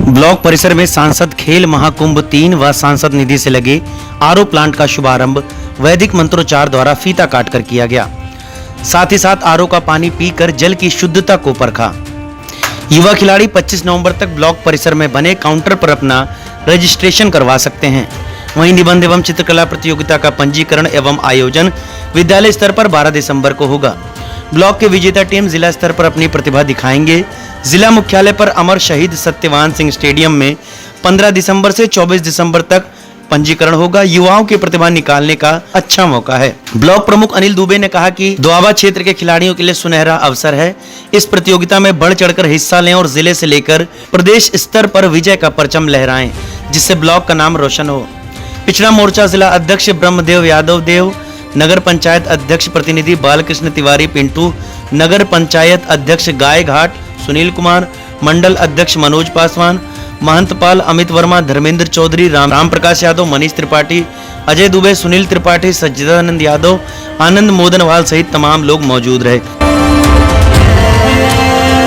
Block परिसर में सांसद खेल महाकुंभ 3 व सांसद निधि से लगे आरओ प्लांट का शुभारंभ वैदिक मंत्रोच्चार द्वारा फीता काटकर किया गया। साथ ही साथ आरओ का पानी पीकर जल की शुद्धता को परखा। युवा खिलाड़ी 25 नवंबर तक ब्लॉक परिसर में बने काउंटर पर अपना रजिस्ट्रेशन करवा सकते हैं। वहीं निबंध एवं चित्रकला प्रतियोगिता का पंजीकरण एवं आयोजन विद्यालय स्तर पर 12 दिसंबर को होगा। ब्लॉक के विजेता टीम जिला स्तर पर अपनी प्रतिभा दिखाएंगे। जिला मुख्यालय पर अमर शहीद सत्यवान सिंह स्टेडियम में 15 दिसंबर से 24 दिसंबर तक पंजीकरण होगा। युवाओं की प्रतिभा निकालने का अच्छा मौका है। ब्लॉक प्रमुख अनिल दुबे ने कहा कि दोआबा क्षेत्र के खिलाड़ियों के लिए सुनहरा अवसर है। इस प्रतियोगिता में बढ़ चढ़कर हिस्सा लें और जिले से लेकर प्रदेश स्तर पर विजय का परचम लहराएं, जिससे ब्लॉक का नाम रोशन हो। पिछड़ा मोर्चा जिला अध्यक्ष ब्रह्मदेव यादव देव, नगर पंचायत अध्यक्ष प्रतिनिधि बालकृष्ण तिवारी पिंटू, नगर पंचायत अध्यक्ष गाय घाट सुनील कुमार, मंडल अध्यक्ष मनोज पासवान, महंतपाल अमित वर्मा, धर्मेंद्र चौधरी, राम प्रकाश यादव, मनीष त्रिपाठी, अजय दुबे, सुनील त्रिपाठी, सज्जिदानंद यादव, आनंद मोदनवाल सहित तमाम लोग मौजूद रहे।